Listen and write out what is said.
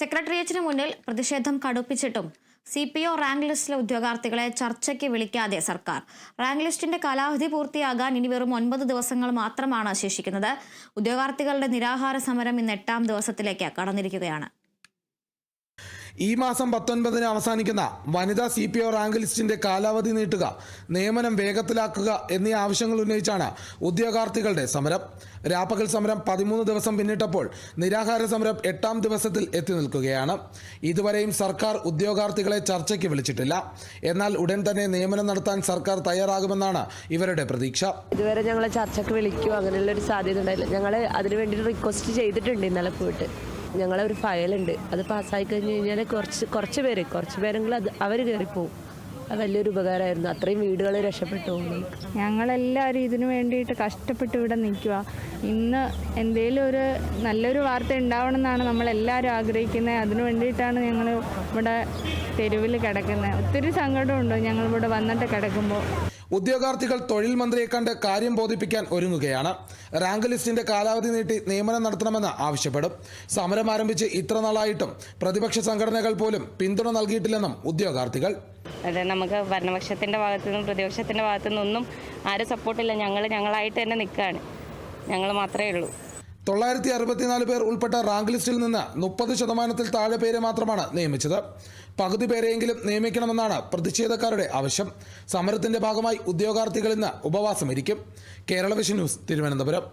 സെക്രട്ടേറിയറ്റിന് മുന്നിൽ പ്രതിഷേധം കടുപ്പിച്ചിട്ടും CPO റാങ്ക് ലിസ്റ്റിലെ ഉദ്യോഗാർത്ഥികളെ ചർച്ചയ്ക്ക് വിളിക്കാതെ സർക്കാർ. റാങ്ക് ലിസ്റ്റിന്റെ കാലാവധി പൂർത്തിയാകാൻ ഇനി വെറും 9 ദിവസങ്ങൾ മാത്രമാണ് ശേഷിക്കുന്നത്. ഉദ്യോഗാർത്ഥികളുടെ നിരാഹാര സമരം ഇന്ന് 8ാം ദിവസത്തിലേക്ക് കടന്നിരിക്കുകയാണ്. ഈ മാസം 19-ന് അവസാനിക്കുന്ന വനിതാ CPO റാങ്ക് ലിസ്റ്റിന്റെ കാലാവധി നീട്ടുക, നിയമനം വേഗത്തിലാക്കുക എന്നീ ആവശ്യങ്ങൾ ഉന്നയിച്ചാണ് ഉദ്യോഗാർത്ഥികളുടെ സമരം. രാപ്പകൽ സമരം 13 ദിവസം പിന്നിട്ടപ്പോൾ നിരാഹാര സമരം 8ാം ദിവസത്തിൽ എത്തി നിൽക്കുകയാണ്. ഇതുവരെയും സർക്കാർ ഉദ്യോഗാർത്ഥികളെ ചർച്ചയ്ക്ക് വിളിച്ചിട്ടില്ല. എന്നാൽ ഉടൻ തന്നെ നിയമനം നടത്താൻ സർക്കാർ തയ്യാറാകുമെന്നാണ് ഇവരുടെ പ്രതീക്ഷ. ഇതുവരെ ഞങ്ങളെ ചർച്ചയ്ക്ക് വിളിക്കുക അങ്ങനെയുള്ളൊരു സാധ്യത ഉണ്ടായില്ല. ഞങ്ങൾ അതിനു വേണ്ടി റിക്വസ്റ്റ് ചെയ്തിട്ടുണ്ട് ഇന്നലെ പോയിട്ട്. ഞങ്ങളെ ഒരു ഫയലുണ്ട്, അത് പാസ്സായി കഴിഞ്ഞ് കഴിഞ്ഞാൽ കുറച്ച് പേരെങ്കിലും അവർ കയറിപ്പോവും. അത് വലിയൊരു ഉപകാരമായിരുന്നു. അത്രയും വീടുകൾ രക്ഷപ്പെട്ടു. ഞങ്ങളെല്ലാവരും ഇതിനു വേണ്ടിയിട്ട് കഷ്ടപ്പെട്ട് ഇവിടെ നിൽക്കുക. ഇന്ന് എന്തെങ്കിലും ഒരു നല്ലൊരു വാർത്ത ഉണ്ടാവണം എന്നാണ് നമ്മളെല്ലാവരും ആഗ്രഹിക്കുന്നത്. അതിനു വേണ്ടിയിട്ടാണ് ഞങ്ങൾ ഇവിടെ തെരുവിൽ കിടക്കുന്നത്. ഒത്തിരി സങ്കടമുണ്ട് ഞങ്ങളിവിടെ വന്നിട്ട് കിടക്കുമ്പോൾ. ഉദ്യോഗാർത്ഥികൾ തൊഴിൽ മന്ത്രിയെ കണ്ട് കാര്യം ബോധിപ്പിക്കാൻ ഒരുങ്ങുകയാണ്. റാങ്ക് ലിസ്റ്റിന്റെ കാലാവധി നീട്ടി നിയമനം നടത്തണമെന്ന് ആവശ്യപ്പെടും. സമരം ആരംഭിച്ച് ഇത്ര നാളായിട്ടും പ്രതിപക്ഷ സംഘടനകൾ പോലും പിന്തുണ നൽകിയിട്ടില്ലെന്നും ഉദ്യോഗാർത്ഥികൾ. അതെ, നമുക്ക് ഭരണപക്ഷത്തിൻ്റെ ഭാഗത്തു നിന്നും പ്രതിപക്ഷത്തിൻ്റെ ഭാഗത്തു നിന്നൊന്നും ആരും സപ്പോർട്ടില്ല. ഞങ്ങളായിട്ട് തന്നെ നിൽക്കുകയാണ്. ഞങ്ങൾ മാത്രമേ ഉള്ളൂ. 964 പേർ ഉൾപ്പെട്ട റാങ്ക് ലിസ്റ്റിൽ നിന്ന് 30% താഴെ പേരെ മാത്രമാണ് നിയമിച്ചത്. പകുതി പേരെയെങ്കിലും നിയമിക്കണമെന്നാണ് പ്രതിഷേധക്കാരുടെ ആവശ്യം. സമരത്തിന്റെ ഭാഗമായി ഉദ്യോഗാർത്ഥികൾ ഇന്ന് ഉപവാസമിരിക്കും. Kerala vision news, Thiruvananthapuram.